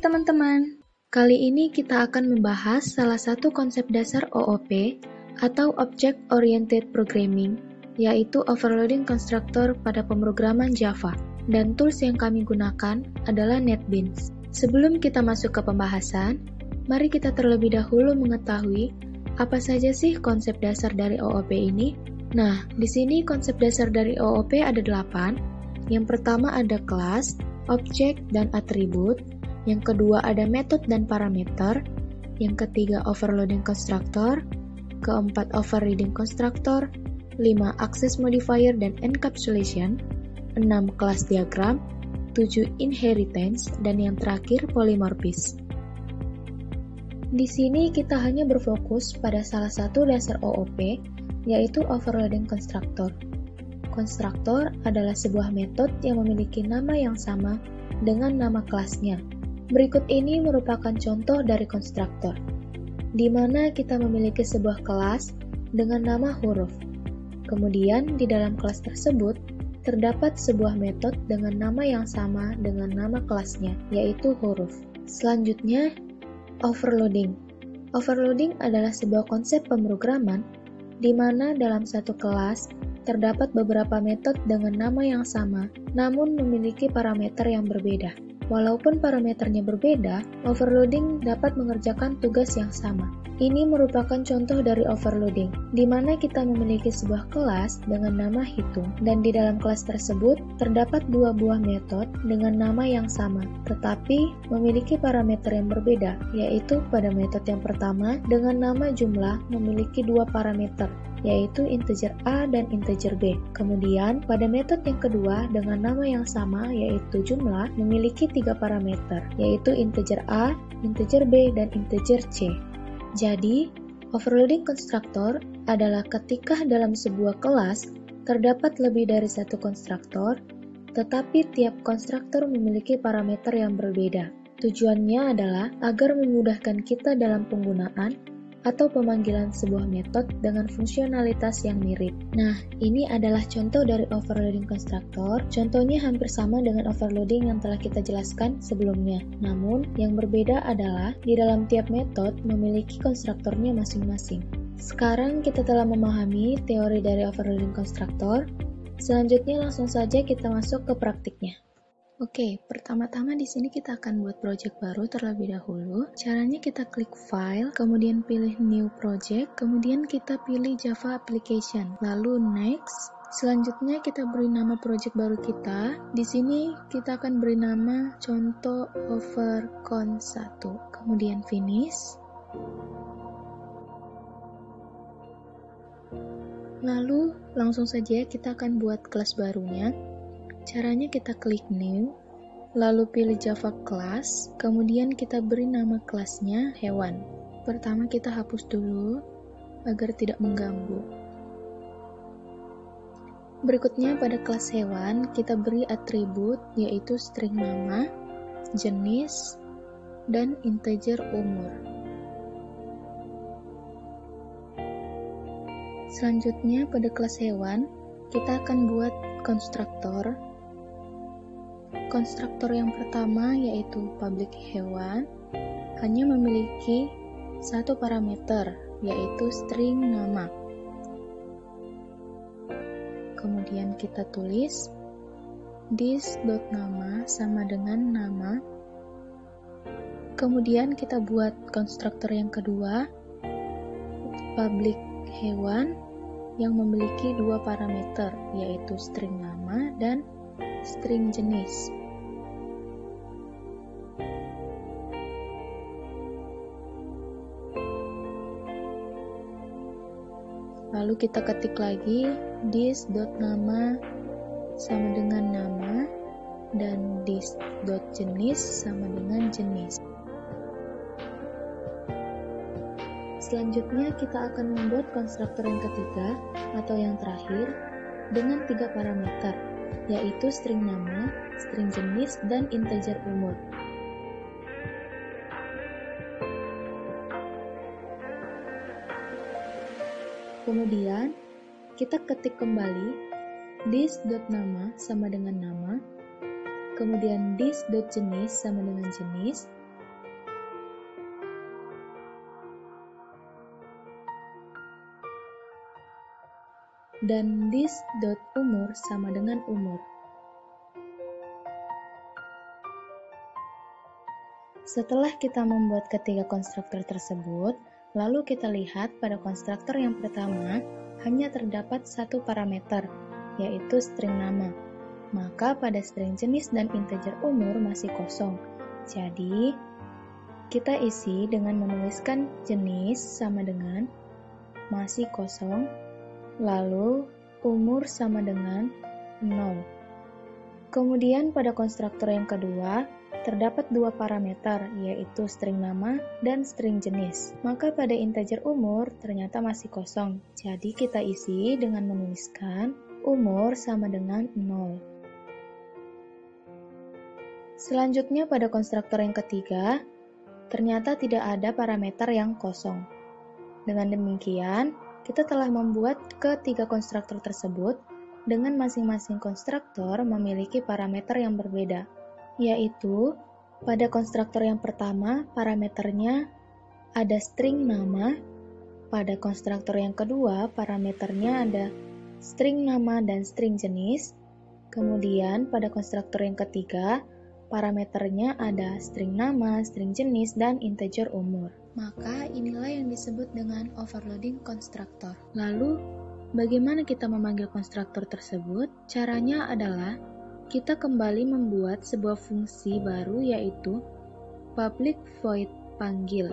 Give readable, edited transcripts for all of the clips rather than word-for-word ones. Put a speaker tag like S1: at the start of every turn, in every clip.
S1: teman-teman, kali ini kita akan membahas salah satu konsep dasar OOP atau Object Oriented Programming, yaitu Overloading Constructor pada pemrograman Java, dan tools yang kami gunakan adalah NetBeans. Sebelum kita masuk ke pembahasan, mari kita terlebih dahulu mengetahui apa saja sih konsep dasar dari OOP ini. Nah, di sini konsep dasar dari OOP ada 8. Yang pertama ada kelas, objek, dan atribut. Yang kedua ada metode dan parameter. Yang ketiga overloading constructor. Keempat overriding constructor. 5 access modifier dan encapsulation. 6 class diagram. 7 inheritance. Dan yang terakhir polymorphism. Di sini kita hanya berfokus pada salah satu dasar OOP, yaitu overloading constructor. Konstruktor adalah sebuah metode yang memiliki nama yang sama dengan nama kelasnya. Berikut ini merupakan contoh dari konstruktor, di mana kita memiliki sebuah kelas dengan nama huruf. Kemudian di dalam kelas tersebut, terdapat sebuah metode dengan nama yang sama dengan nama kelasnya, yaitu huruf. Selanjutnya, overloading. Overloading adalah sebuah konsep pemrograman di mana dalam satu kelas terdapat beberapa metode dengan nama yang sama, namun memiliki parameter yang berbeda. Walaupun parameternya berbeda, overloading dapat mengerjakan tugas yang sama. Ini merupakan contoh dari overloading, di mana kita memiliki sebuah kelas dengan nama hitung, dan di dalam kelas tersebut terdapat dua buah metode dengan nama yang sama, tetapi memiliki parameter yang berbeda, yaitu pada metode yang pertama dengan nama jumlah memiliki dua parameter, yaitu integer A dan integer B. Kemudian, pada metode yang kedua dengan nama yang sama, yaitu jumlah, memiliki 3 parameter, yaitu integer A, integer B, dan integer C. Jadi, overloading constructor adalah ketika dalam sebuah kelas terdapat lebih dari satu konstruktor, tetapi tiap konstruktor memiliki parameter yang berbeda. Tujuannya adalah agar memudahkan kita dalam penggunaan atau pemanggilan sebuah metode dengan fungsionalitas yang mirip. Nah, ini adalah contoh dari overloading constructor. Contohnya hampir sama dengan overloading yang telah kita jelaskan sebelumnya. Namun, yang berbeda adalah di dalam tiap metode memiliki konstruktornya masing-masing. Sekarang kita telah memahami teori dari overloading constructor. Selanjutnya langsung saja kita masuk ke praktiknya. Oke, pertama-tama di sini kita akan buat project baru terlebih dahulu. Caranya kita klik file, kemudian pilih new project, kemudian kita pilih Java application, lalu next. Selanjutnya kita beri nama project baru kita. Di sini kita akan beri nama contoh overcon 1, kemudian finish. Lalu langsung saja kita akan buat kelas barunya. Caranya kita klik new, lalu pilih Java class, kemudian kita beri nama kelasnya hewan. Pertama kita hapus dulu, agar tidak mengganggu. Berikutnya pada kelas hewan, kita beri atribut, yaitu string nama, jenis, dan integer umur. Selanjutnya pada kelas hewan, kita akan buat konstruktor. Konstruktor yang pertama yaitu public hewan hanya memiliki satu parameter, yaitu string nama. Kemudian kita tulis this.nama sama dengan nama. Kemudian kita buat konstruktor yang kedua, public hewan yang memiliki dua parameter, yaitu string nama dan string jenis. Lalu kita ketik lagi this.nama sama dengan nama dan this.jenis sama dengan jenis. Selanjutnya kita akan membuat konstruktor yang ketiga atau yang terakhir dengan 3 parameter, yaitu string nama, string jenis, dan integer umur. Kemudian, kita ketik kembali this.nama sama dengan nama, kemudian this.jenis sama dengan jenis, dan this.umur sama dengan umur. Setelah kita membuat ketiga konstruktor tersebut, lalu kita lihat pada konstruktor yang pertama hanya terdapat satu parameter, yaitu string nama. Maka pada string jenis dan integer umur masih kosong. Jadi, kita isi dengan menuliskan jenis sama dengan masih kosong, lalu umur sama dengan 0. Kemudian pada konstruktor yang kedua, terdapat dua parameter, yaitu string nama dan string jenis. Maka pada integer umur ternyata masih kosong. Jadi kita isi dengan menuliskan umur sama dengan 0. Selanjutnya pada konstruktor yang ketiga, ternyata tidak ada parameter yang kosong. Dengan demikian, kita telah membuat ketiga konstruktor tersebut dengan masing-masing konstruktor memiliki parameter yang berbeda. Yaitu, pada konstruktor yang pertama parameternya ada string nama, pada konstruktor yang kedua parameternya ada string nama dan string jenis, kemudian pada konstruktor yang ketiga parameternya ada string nama, string jenis, dan integer umur. Maka inilah yang disebut dengan overloading konstruktor. Lalu, bagaimana kita memanggil konstruktor tersebut? Caranya adalah kita kembali membuat sebuah fungsi baru yaitu public void panggil.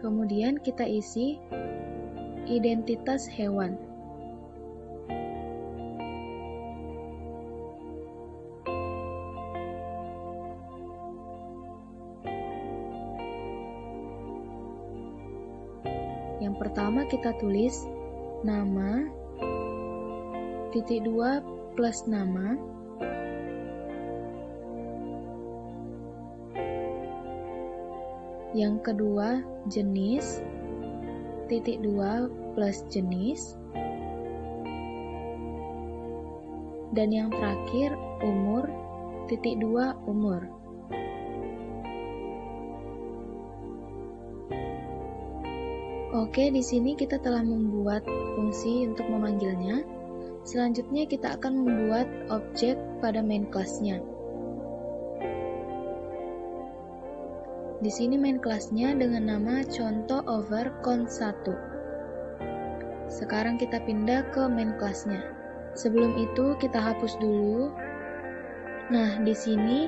S1: Kemudian kita isi identitas hewan. Yang pertama kita tulis nama, titik 2 plus nama, yang kedua jenis, titik 2 plus jenis, dan yang terakhir umur, titik 2 umur. Oke, di sini kita telah membuat fungsi untuk memanggilnya. Selanjutnya kita akan membuat objek pada main class-nya. Di sini main class-nya dengan nama contoh over const 1. Sekarang kita pindah ke main class-nya. Sebelum itu kita hapus dulu. Nah, di sini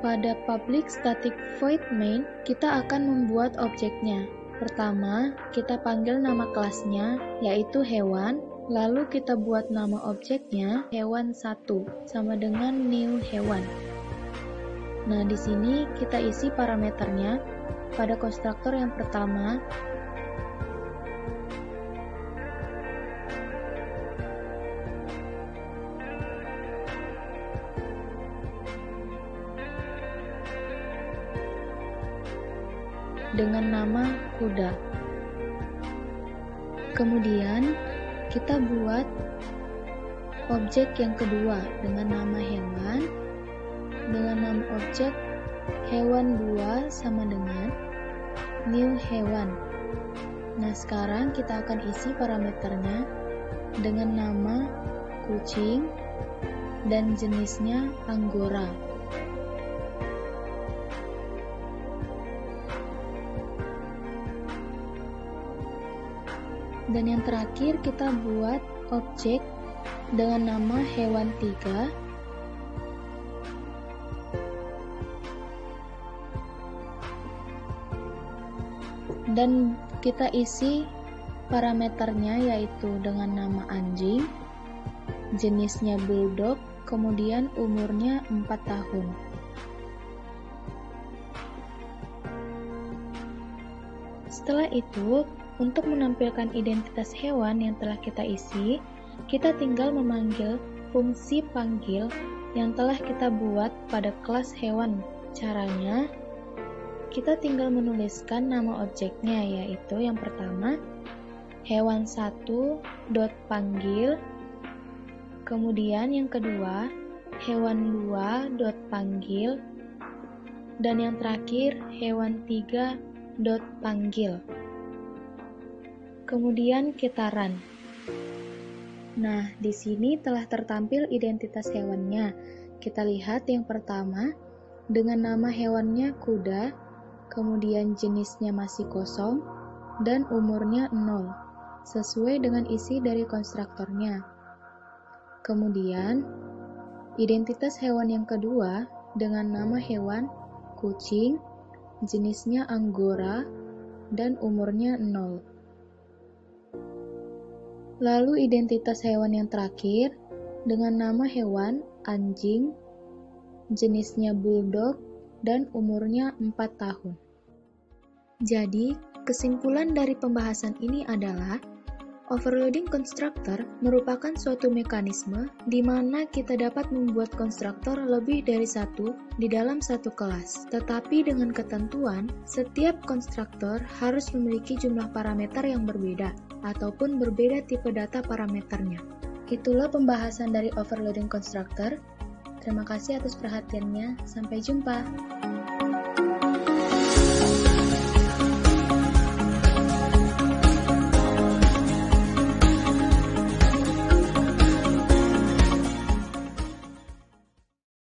S1: pada public static void main kita akan membuat objeknya. Pertama, kita panggil nama kelasnya, yaitu hewan, lalu kita buat nama objeknya hewan 1, sama dengan new hewan. Nah, di sini kita isi parameternya pada konstruktor yang pertama, dengan nama kuda. Kemudian kita buat objek yang kedua dengan nama hewan, dengan nama objek hewan 2 sama dengan new hewan. Nah, sekarang kita akan isi parameternya dengan nama kucing dan jenisnya anggora. Dan yang terakhir kita buat objek dengan nama hewan 3 dan kita isi parameternya yaitu dengan nama anjing, jenisnya bulldog, kemudian umurnya 4 tahun. Setelah itu, untuk menampilkan identitas hewan yang telah kita isi, kita tinggal memanggil fungsi panggil yang telah kita buat pada kelas hewan. Caranya, kita tinggal menuliskan nama objeknya, yaitu yang pertama, hewan1.panggil, kemudian yang kedua, hewan2.panggil, Dan yang terakhir, hewan 3 dot panggil. Kemudian kita run. Nah, di sini telah tertampil identitas hewannya. Kita lihat yang pertama, dengan nama hewannya kuda, kemudian jenisnya masih kosong, dan umurnya 0, sesuai dengan isi dari konstruktornya. Kemudian, identitas hewan yang kedua dengan nama hewan kucing, jenisnya Anggora, dan umurnya 0. Lalu identitas hewan yang terakhir dengan nama hewan anjing, jenisnya Bulldog, dan umurnya 4 tahun. Jadi, kesimpulan dari pembahasan ini adalah overloading constructor merupakan suatu mekanisme di mana kita dapat membuat konstruktor lebih dari satu di dalam satu kelas. Tetapi dengan ketentuan, setiap konstruktor harus memiliki jumlah parameter yang berbeda, ataupun berbeda tipe data parameternya. Itulah pembahasan dari overloading constructor. Terima kasih atas perhatiannya. Sampai jumpa.